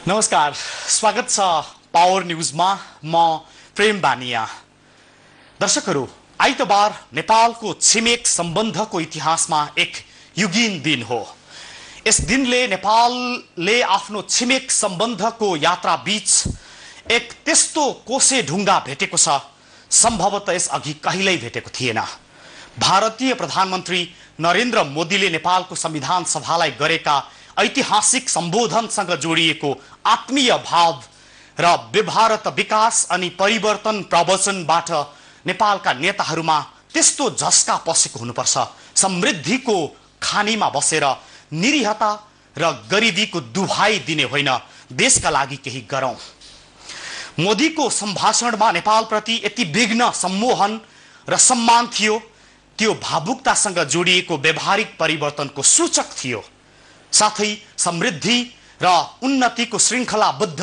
नमस्कार, स्वागत छ पावर न्यूजमा। म प्रेम बानिया। दर्शकहरू, आइतबार नेपालको छिमेक सम्बन्धको इतिहासमा एक युगीन दिन हो। यस दिनले नेपालले आफ्नो छिमेक सम्बन्धको यात्रा बीच एक त्यस्तो कोसे ढुङ्गा भेटेको छ, सम्भवतः यस अघि कहिल्यै भेटेको थिएन। भारतीय प्रधानमन्त्री नरेन्द्र मोदीले नेपालको संविधान सभालाई गरेका ऐतिहासिक सम्बोधनसँग जोडिएको आत्मीय भाव र भारत विकास अनि परिवर्तन प्रवचनबाट नेपालका नेताहरूमा त्यस्तो झस्का पसेको हुनुपर्छ। समृद्धिको खानीमा बसेर निरीहता र गरिबीको दुहाई दिने होइन, देशका लागि केही गरौं। मोदीको सम्भाषणमा नेपालप्रति यति विघ्न सम्मोहन र सम्मान थियो, त्यो भावुकतासँग जोडिएको व्यावहारिक परिवर्तनको सूचक थियो। साथै समृद्धि र उन्नतिको श्रृङ्खलाबद्ध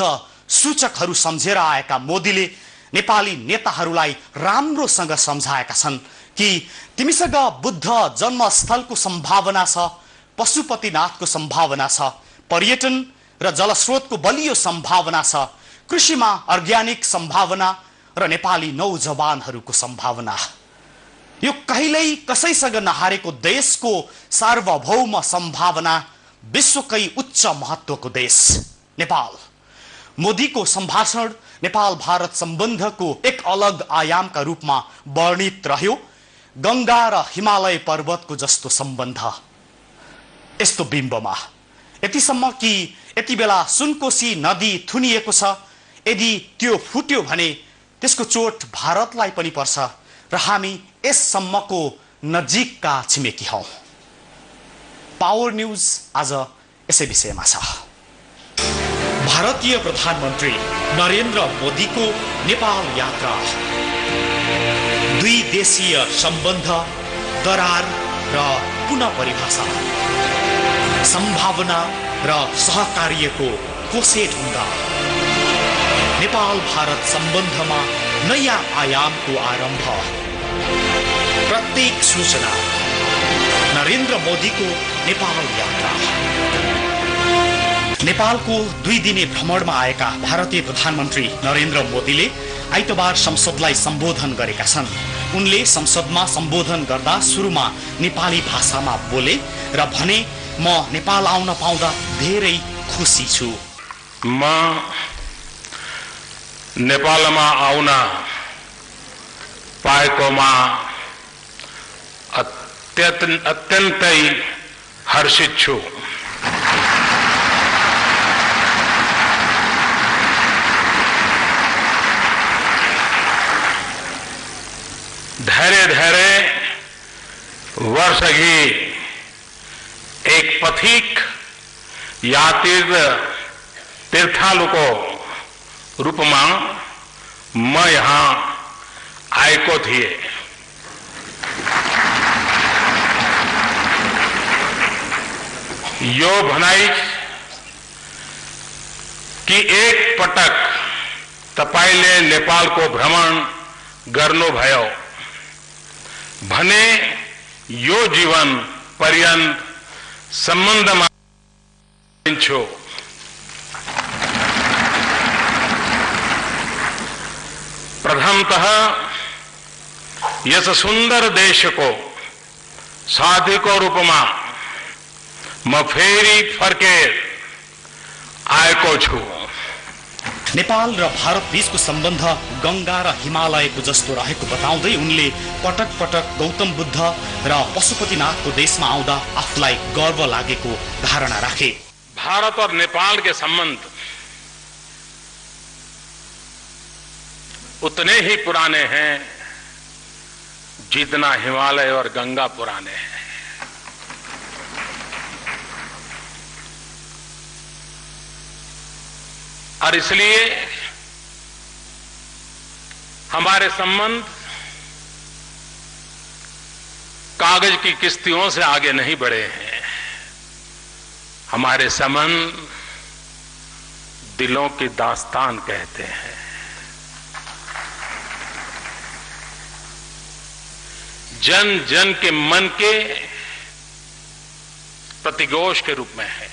सूचकहरू सम्झेर आएका मोदीले नेपाली नेताहरूलाई राम्रोसँग सम्झाएका छन् कि तिमीसँग बुद्ध जन्मस्थलको सम्भावना छ, पशुपतिनाथको सम्भावना छ, पर्यटन र जलस्रोतको बलियो सम्भावना छ, कृषिमा अर्ग्यानिक सम्भावना र नेपाली नौजवानहरूको सम्भावना। यो कहिल्यै कसैसँग नहारेको देशको सार्वभौम सम्भावना, विश्वकै उच्च महत्वको देश नेपाल। मोदीको सम्भाषण नेपाल भारत सम्बन्धको एक अलग आयामका रूपमा वर्णित रह्यो। गंगा र हिमालय पर्वतको जस्तो सम्बन्ध यस्तो बिम्बमा, यतिसम्म कि यति बेला सुनकोशी नदी थुनिएको छ। यदि त्यो फुट्यो भने त्यसको चोट भारतलाई पनि पर्छ र हामी यससम्मको नजिकका छिमेकी हौं। पावर न्यूज आज यसै विषयमा छ। भारतीय प्रधानमन्त्री नरेन्द्र मोदीको नेपाल यात्रा, दुई देशीय सम्बन्ध, दरार र पुनः परिभाषा, सम्भावना र सहकार्यको कोसे ढुङ्गा, नेपाल भारत सम्बन्धमा नयाँ आयामको आरम्भ। प्रत्येक सूचना नरेन्द्र मोदीको नेपाल यात्रा। नेपालको 2 दिने भ्रमणमा आएका भारतीय प्रधानमन्त्री नरेन्द्र मोदीले आइतबार संसदलाई सम्बोधन गरेका छन्। उनले संसदमा सम्बोधन गर्दा सुरुमा नेपाली भाषामा बोले र भने, म नेपाल आउन पाउँदा धेरै खुसी छु। म नेपालमा आउन पाएकोमा अत्यन्तै हर्षित छु। धेरै वर्ष अघि एक पथिक या तीर्थालुको रूपमा म यहाँ आएको थिएँ। यो भनाई कि एक पटक तपाईले नेपालको भ्रमण गर्नुभयो भने यो जीवन पर्यन्त सम्बन्धमा छु। प्रथमतः यस सुन्दर देशको साथीको रूपमा म फेरि फर्केर आएको छु। नेपाल र भारत बीचको सम्बन्ध गंगा र हिमालयको जस्तो रहेको बताउँदै उनले पटक पटक गौतम बुद्ध र पशुपतिनाथको देशमा आउँदा आफूलाई गर्व लागेको धारणा राखे। भारत और नेपाल के संबंध उतने ही पुराने हैं जितना हिमालय और गंगा पुराने हैं। और इसलिए हमारे संबंध कागज की किस्तियों से आगे नहीं बढ़े हैं। हमारे संबंध दिलों की दास्तान कहते हैं। जन जन के मन के प्रतिघोष के रूप में है।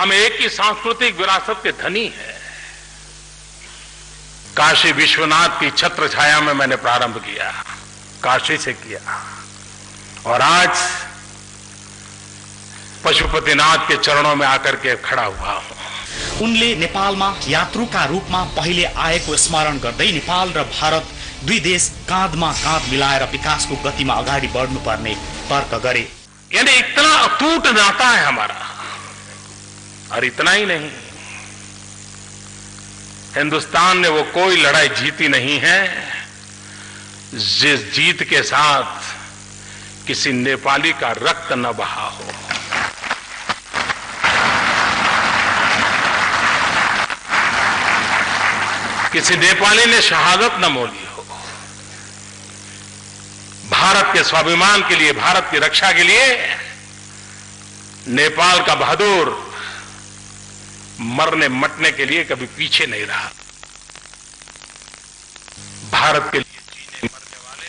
हम एक ही सांस्कृतिक विरासत के धनी हैं। काशी विश्वनाथ की छत्र छाया में मैंने प्रारंभ किया, काशी से किया, और आज पशुपतिनाथ के चरणों में आकर के खड़ा हुआ हूं। उनले नेपालमा यात्रुका रूपमा पहिले आएको स्मरण गर्दै नेपाल र भारत दुई देश काँधमा काँध मिलाएर विकासको गतिमा अगाडि बढ्नुपर्ने तर्क गरे। यानी इतना अटूट नाता है हमारा, और इतना ही नहीं, हिंदुस्तान ने वो कोई लड़ाई जीती नहीं है जिस जीत के साथ किसी नेपाली का रक्त न बहा हो। किसी नेपाली ने शहादत न मोली हो। भारत के स्वाभिमान के लिए, भारत की रक्षा के लिए नेपाल का बहादुर मरने मटने के लिए कभी पीछे नहीं रहा। भारत के लिए जीने मरने वाले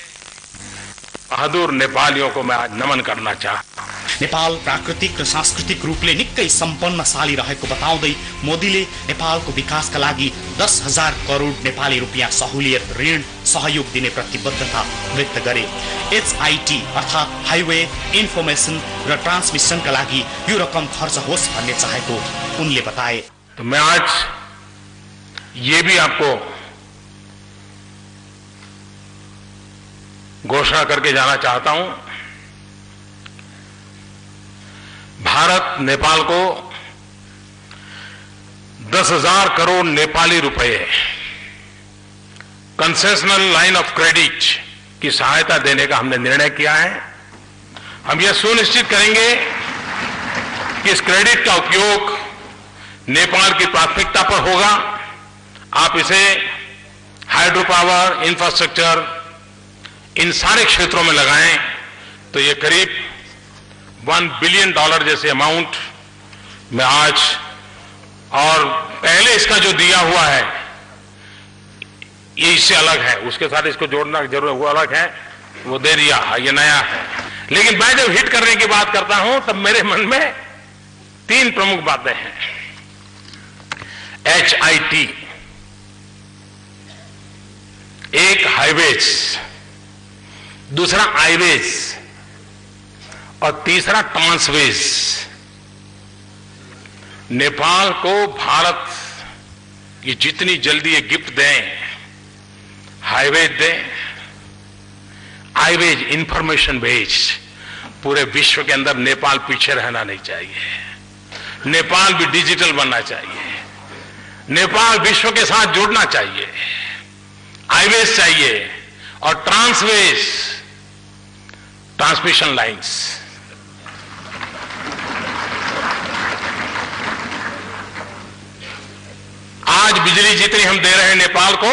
बहादुर नेपालियों को मैं आज नमन करना चाहता हूं। नेपाल प्राकृतिक र सांस्कृतिक रूपले निकै सम्पन्नशाली रहेको बताउँदै मोदीले नेपालको विकासका लागि 10,000 करोड नेपाली रुपियाँ सहुलियत ऋण सहयोग दिने प्रतिबद्धता व्यक्त गरे। HIT अर्थात् हाइवे इन्फर्मेसन र ट्रान्समिसनका लागि यो रकम खर्च होस् भन्ने चाहेको उनले बताए। तो मैं आज ये भी आपको घोषणा करके जाना चाहता हूं, भारत नेपाल को 10,000 करोड़ नेपाली रुपए कंसेशनल लाइन ऑफ क्रेडिट की सहायता देने का हमने निर्णय किया है। हम यह सुनिश्चित करेंगे कि इस क्रेडिट का उपयोग नेपाल की प्राथमिकता पर होगा। आप इसे हाइड्रो पावर, इंफ्रास्ट्रक्चर, इन सारे क्षेत्रों में लगाएं तो ये करीब $1 बिलियन जैसे अमाउंट में आज, और पहले इसका जो दिया हुआ है ये इससे अलग है, उसके साथ इसको जोड़ना जरूर, वो अलग है, वो दे दिया, ये नया है। लेकिन मैं जब हिट करने की बात करता हूं तब मेरे मन में 3 प्रमुख बातें हैं। HIT, एक हाईवेज, दूसरा आईवेज और तीसरा ट्रांसवेज। नेपाल को भारत की जितनी जल्दी ये गिफ्ट दें, हाईवेज दें, आईवेज, इंफॉर्मेशन बेज, पूरे विश्व के अंदर नेपाल पीछे रहना नहीं चाहिए। नेपाल भी डिजिटल बनना चाहिए, नेपाल विश्व के साथ जुड़ना चाहिए, आईवेज चाहिए, और ट्रांसवेज, ट्रांसमिशन लाइंस। आज बिजली जितनी हम दे रहे हैं नेपाल को,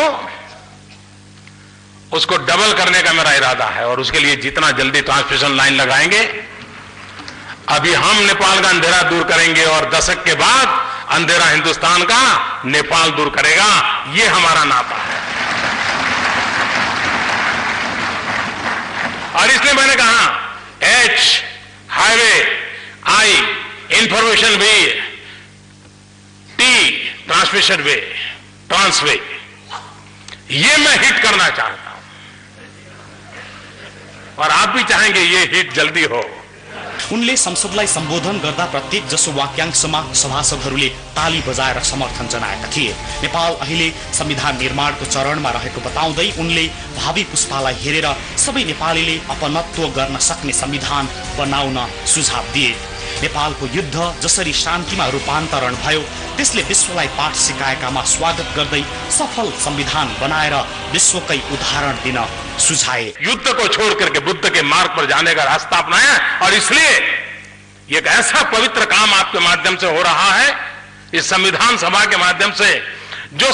उसको डबल करने का मेरा इरादा है, और उसके लिए जितना जल्दी ट्रांसमिशन लाइन लगाएंगे, अभी हम नेपाल का अंधेरा दूर करेंगे और दशक के बाद अंधेरा हिंदुस्तान का नेपाल दूर करेगा। ये हमारा नाता है। और इसलिए मैंने कहा H highway, I information way, T transmission way, transway, ये मैं हिट करना चाहता हूं, और आप भी चाहेंगे ये हिट जल्दी हो। उनले संसदलाई सम्बोधन गर्दा प्रत्येक जसो वाक्यांशमा सभासदहरूले ताली बजाएर समर्थन जनाएका थिए। नेपाल अहिले संविधान निर्माणको चरणमा रहेको बताउँदै उनले भावी पुष्पालाई हेरेर सबै नेपालीले अपनत्व गर्न सक्ने संविधान बनाउन सुझाव दिए। नेपालको युद्ध जसरी शान्तिमा रूपान्तरण भयो त्यसले विश्वलाई पाठ सिकाएकामा स्वागत गर्दै सफल संविधान बनाएर विश्वकै उदाहरण दिन सुझाए। युद्ध को छोड़ करके बुद्ध के मार्ग पर जाने का रास्ता अपनाया, और इसलिए एक ऐसा पवित्र काम आपके माध्यम से हो रहा है, इस संविधान सभा के माध्यम से, जो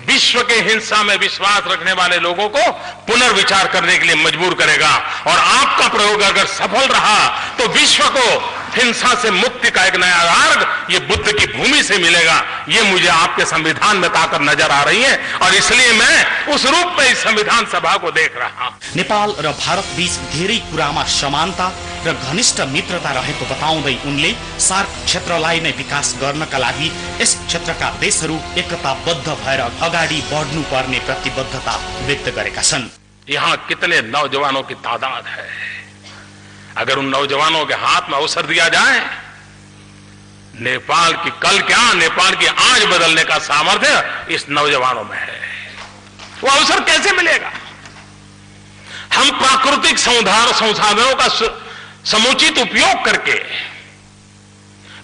विश्व के हिंसा में विश्वास रखने वाले लोगों को पुनर्विचार करने के लिए मजबूर करेगा। और आपका प्रयोग अगर सफल रहा तो विश्व को हिंसा से मुक्ति का एक नया मार्ग ये बुद्ध की भूमि से मिलेगा। ये मुझे आपके संविधान में ताकत नजर आ रही है, और इसलिए मैं उस रूप में इस संविधान सभा को देख रहा हूं। नेपाल र भारत बीच धेरै कुरामा समानता र घनिष्ठ मित्रता रहेको बताउँदै उनले सार्क क्षेत्रलाई नै विकास गर्नका लागि यस क्षेत्रका देशहरू एकताबद्ध भएर अगाडि बढ्नुपर्ने प्रतिबद्धता व्यक्त गरेका छन्। यहाँ कितने नौजवानों की तादाद है। अगर उन नौजवानों के हाथ में अवसर दिया जाए, नेपाल की कल क्या, नेपाल की आज बदलने का सामर्थ्य इस नौजवानों में है। वो अवसर कैसे मिलेगा? हम प्राकृतिक संसाधनों का समुचित उपयोग करके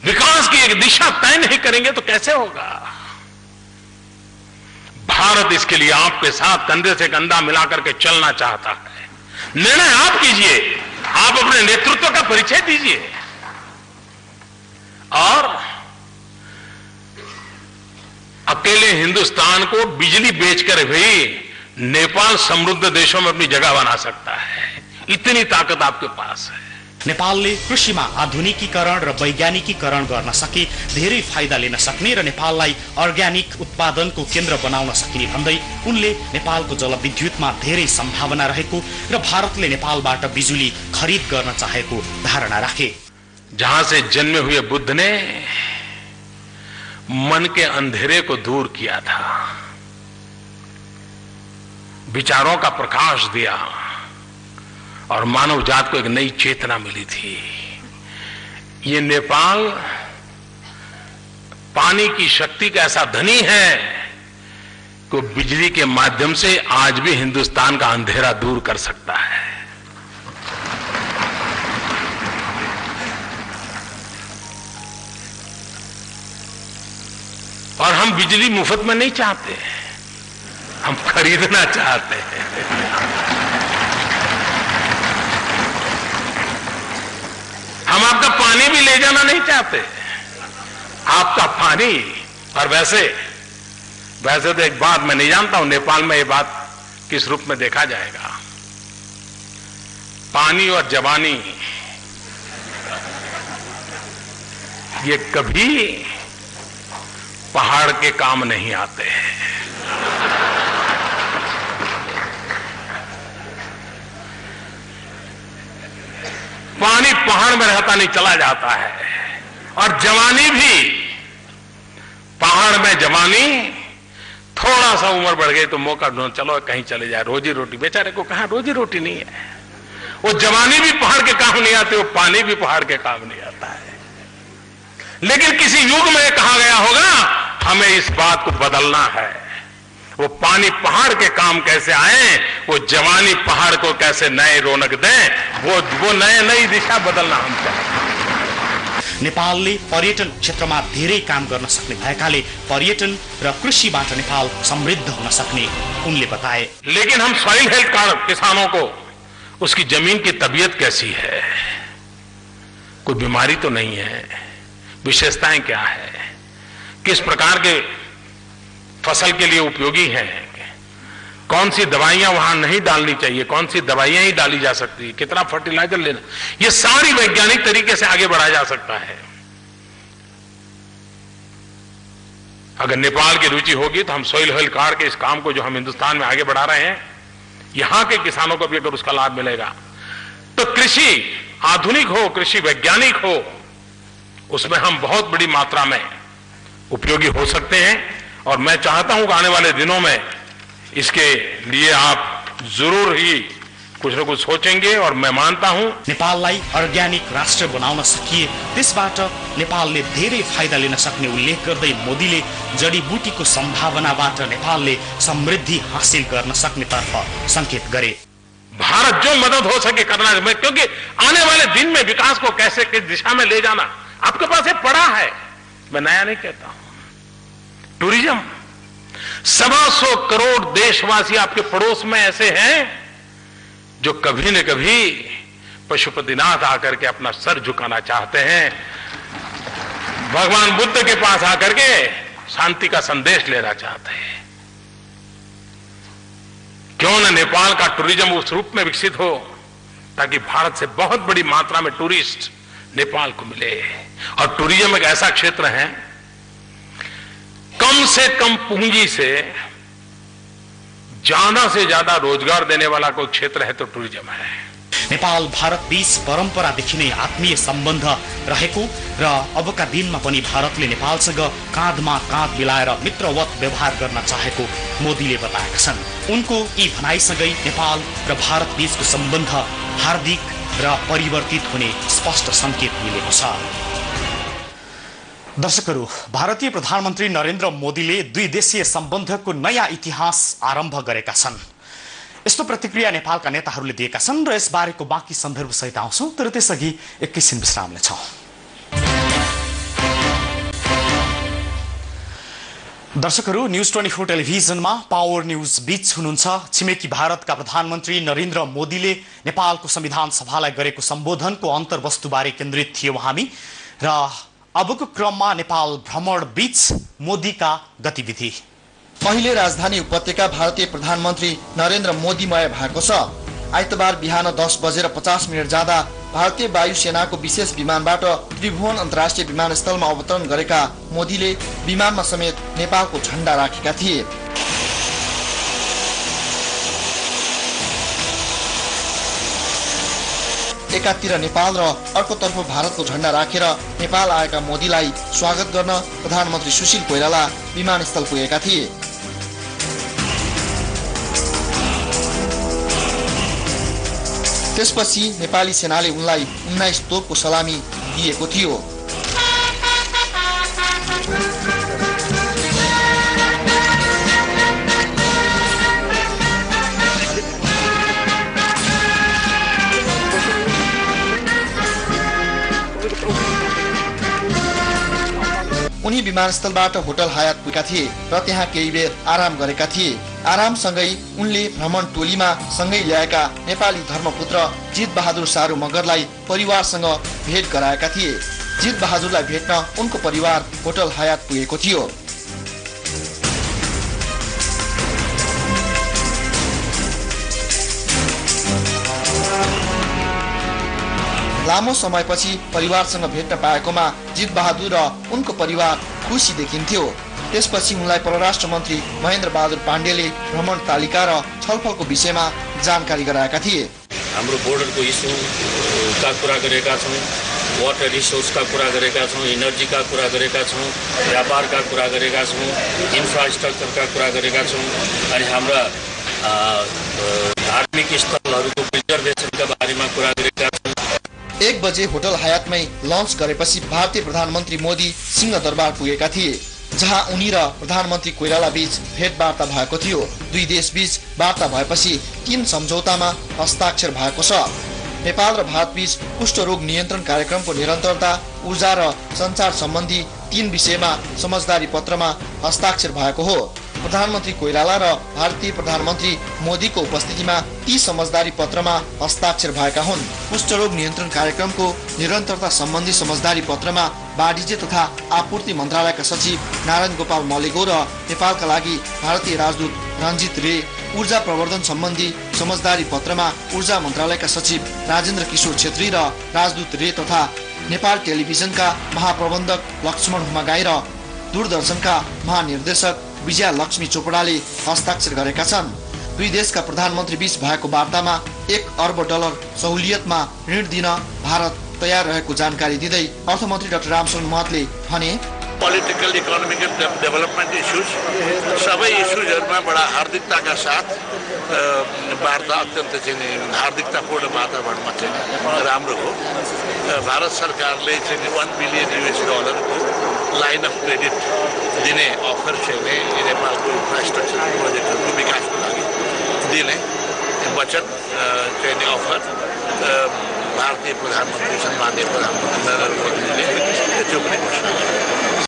विकास की एक दिशा तय नहीं करेंगे तो कैसे होगा? भारत इसके लिए आपके साथ कंधे से कंधा मिलाकर के चलना चाहता है। निर्णय आप कीजिए, आप अपने नेतृत्व का परिचय दीजिए और अकेले हिंदुस्तान को बिजली बेचकर भी नेपाल समृद्ध देशों में अपनी जगह बना सकता है। इतनी ताकत आपके पास है। नेपालले कृषिमा आधुनिकीकरण र वैज्ञानिकीकरण गर्न सके धेरै फाइदा लिन सक्ने र नेपाललाई अर्ग्यानिक उत्पादनको केन्द्र बनाउन सकिने भन्दै उनले नेपालको जलविद्युतमा धेरै सम्भावना रहेको र भारतले नेपालबाट बिजुली खरिद गर्न चाहेको धारणा राखे। जहां से जन्मे हुए बुद्ध ने मन के अंधेरे को दूर किया था, विचारों का प्रकाश दिया और मानव जात को एक नई चेतना मिली थी। ये नेपाल पानी की शक्ति का ऐसा धनी है कि बिजली के माध्यम से आज भी हिंदुस्तान का अंधेरा दूर कर सकता है। और हम बिजली मुफ्त में नहीं चाहते, हम खरीदना चाहते हैं। हम आपका पानी भी ले जाना नहीं चाहते, आपका पानी। और वैसे तो एक बात मैं नहीं जानता हूं नेपाल में ये बात किस रूप में देखा जाएगा। पानी और जवानी ये कभी पहाड़ के काम नहीं आते हैं। पानी पहाड़ में रहता नहीं, चला जाता है। और जवानी भी, पहाड़ में जवानी थोड़ा सा उम्र बढ़ गई तो मौका ढूंढ, चलो कहीं चले जाए, रोजी रोटी। बेचारे को कहां रोजी रोटी नहीं है। वो जवानी भी पहाड़ के काम नहीं आते, वो पानी भी पहाड़ के काम नहीं आता है। लेकिन किसी युग में कहा गया होगा हमें इस बात को बदलना है। वो पानी पहाड़ के काम कैसे आए, वो जवानी पहाड़ को कैसे नए रौनक दें, वो नई दिशा बदलना हम चाहते हैं। नेपालले पर्यटन क्षेत्रमा धेरै काम गर्न सक्ने भएकाले पर्यटन र कृषिबाट नेपाल समृद्ध हुन सक्ने उनले बताए। लेकिन हम सॉइल हेल्थ कार्ड किसानों को, उसकी जमीन की तबीयत कैसी है, कोई बीमारी तो नहीं है, विशेषताएं क्या है, किस प्रकार के फसल के लिए उपयोगी है, कौन सी दवाइयां वहां नहीं डालनी चाहिए, कौन सी दवाइयां ही डाली जा सकती है, कितना फर्टिलाइजर लेना, ये सारी वैज्ञानिक तरीके से आगे बढ़ाया जा सकता है। अगर नेपाल की रुचि होगी तो हम सॉइल हेल्थ कार्ड के इस काम को जो हम हिंदुस्तान में आगे बढ़ा रहे हैं, यहां के किसानों को भी अगर उसका लाभ मिलेगा तो कृषि आधुनिक हो, कृषि वैज्ञानिक हो, उसमें हम बहुत बड़ी मात्रा में उपयोगी हो सकते हैं। और मैं चाहता हूं कि आने वाले दिनों में इसके लिए आप जरूर ही कुछ न कुछ सोचेंगे। और मैं मानता हूं नेपाललाई अर्ग्यानिक राष्ट्र बनाउन सकिए त्यसबाट नेपालले धेरै फाइदा लिन सक्ने उल्लेख गर्दै मोदीले जडीबुटीको सम्भावनाबाट नेपालले समृद्धि हासिल गर्न सक्ने तर्फ संकेत गरे। भारत जो मदद हो सके करना है, क्योंकि आने वाले दिन में विकास को कैसे किस दिशा में ले जाना आपके पास पड़ा है। मैं नया नहीं कहता हूं। टूरिज्म, 125 करोड़ देशवासी आपके पड़ोस में ऐसे हैं जो कभी न कभी पशुपतिनाथ आकर के अपना सर झुकाना चाहते हैं, भगवान बुद्ध के पास आकर के शांति का संदेश लेना चाहते हैं। क्यों न नेपाल का टूरिज्म उस रूप में विकसित हो ताकि भारत से बहुत बड़ी मात्रा में टूरिस्ट नेपाल को मिले। और टूरिज्म एक ऐसा क्षेत्र है, कम से कम पूंजी से ज्यादा रोजगार देने वाला कोई क्षेत्र है तो टूरिज्म है। नेपाल भारत बीच परम्परादेखि नै आत्मीय सम्बन्ध रहेको र अबका दिनमा पनि भारतले नेपालसँग काँधमा काँध मिलाएर मित्रवत व्यवहार गर्न चाहेको मोदीले बताएका छन्। उनको यी भनाइसँगै नेपाल र भारत बीचको सम्बन्ध हार्दिक र परिवर्तित हुने स्पष्ट संकेत मिलेको छ। दर्शकहरू, भारतीय प्रधानमन्त्री नरेन्द्र मोदीले द्विदेशीय सम्बन्धको नयाँ इतिहास आरम्भ गरेका छन्। यस्तो प्रतिक्रिया नेपालका नेताहरूले दिएका छन् र यसबारेको बाँकी सन्दर्भ सहित आउँछौं, तर त्यसअघि एकैछिन विश्राम लिन्छौं। दर्शकहरू, न्यूज 24 टेलिभिजनमा पावर न्यूज बीच हुनुहुन्छ। छिमेकी भारतका प्रधानमन्त्री नरेन्द्र मोदीले नेपालको संविधान सभालाई गरेको सम्बोधनको अन्तर्वस्तुबारे केन्द्रित थियौं हामी र अबको क्रममा नेपाल भ्रमण बीच मोदीका गतिविधि। अहिले राजधानी उपत्यका भारतीय प्रधानमन्त्री नरेन्द्र मोदीमय भएको छ। आइतबार बिहान 10:50 जाँदा भारतीय वायुसेनाको विशेष विमानबाट त्रिभुवन अन्तर्राष्ट्रिय विमानस्थलमा अवतरण गरेका मोदीले विमानमा समेत नेपालको झण्डा राखेका थिए। एकातिर नेपाल र अर्कोतर्फ भारतको झण्डा राखेर नेपाल आएका मोदीलाई स्वागत गर्न प्रधानमन्त्री सुशील कोइराला विमानस्थल पुगेका थिए। त्यसपछि नेपाली सेनाले उनलाई 19 तोपको सलामी दिएको थियो। उनी विमानस्थलबाट होटल हयात पुगेका थिए र त्यहाँ केही बेर आराम गरेका थिए। आरामसँगै उनले भ्रमण टोलीमा सँगै ल्याएका नेपाली धर्मपुत्र जित बहादुर सारू मगरलाई परिवारसँग भेट गराएका थिए। जित बहादुरलाई भेट्न उनको परिवार होटल हयात पुगेको थियो। लामो समयपछि परिवारसँग भेट्न पाएकोमा जित बहादुर र उनको परिवार खुसी देखिन्थ्यो। त्यसपछि उनलाई परराष्ट्र मन्त्री महेन्द्र बहादुर पाण्डेले भ्रमण तालिका र छलफलको विषयमा जानकारी गराएका थिए। हाम्रो बोर्डरको इस्युका कुरा गरेका छौँ, वाटर रिसोर्सका कुरा गरेका छौँ, इनर्जीका कुरा गरेका छौँ, व्यापारका कुरा गरेका छौँ, इन्फ्रास्ट्रक्चरका कुरा गरेका छौँ अनि हाम्रा धार्मिक स्थलहरूको प्रिजर्भेसनका बारेमा कुरा गरेका छौँ। 1 बजे होटल हयातमै लन्च गरेपछि भारतीय प्रधानमन्त्री मोदी सिंहदरबार पुगेका थिए, जहाँ उनी र प्रधानमन्त्री कोइराला बीच भेटवार्ता भएको थियो। दुई देश बीच वार्ता भएपछि 3 सम्झौतामा हस्ताक्षर भएको छ। नेपाल र भारत बीच कुष्ठरोग नियन्त्रण कार्यक्रमको निरन्तरता, ऊर्जा र सञ्चार सम्बन्धी 3 विषयमा समझदारी पत्रमा हस्ताक्षर भएको हो। प्रधानमन्त्री कोइराला र भारतीय प्रधानमन्त्री मोदीको उपस्थितिमा ती समझदारी पत्रमा हस्ताक्षर भएका हुन्। कुष्ठरोग नियन्त्रण कार्यक्रमको निरन्तरता सम्बन्धी समझदारी पत्रमा वाणिज्य तथा आपूर्ति मन्त्रालयका सचिव नारायण गोपाल मलेगो र नेपालका लागि भारतीय राजदूत रञ्जित रे, ऊर्जा प्रवर्धन सम्बन्धी समझदारी पत्रमा ऊर्जा मन्त्रालयका सचिव राजेन्द्र किशोर छेत्री र राजदूत रे तथा नेपाल टेलिभिजनका महाप्रबन्धक लक्ष्मण हुमागाई र दूरदर्शनका महानिर्देशक विजया लक्ष्मी चोपडाले हस्ताक्षर गरेका छन्। दुई देशका प्रधानमन्त्री बीच भएको वार्तामा $1 अर्ब सहुलियतमा ऋण दिन भारत तयार रहेको जानकारी दिँदै अर्थमन्त्री डाक्टर रामचन्द्र महतले भने, पोलिटिकल इकोनोमिकल डेभलपमेन्ट इस्युज सबै इस्युजहरूमा बडा हार्दिकताका साथ वार्ता अत्यन्त चाहिँ हार्दिकतापूर्ण वातावरणमा चाहिँ राम्रो हो। भारत सरकारले चाहिँ $1 बिलियन को लाइन अफ क्रेडिट दिने अफर चाहिँ नेपालको इन्फ्रास्ट्रक्चर प्रोजेक्टहरूको विकासको लागि दिने वचन चाहिँ अफर भारतीय प्रधानमन्त्री सम्माननीय प्रधानमन्त्री नरेन्द्र मोदीले त्यो पनि घोषणा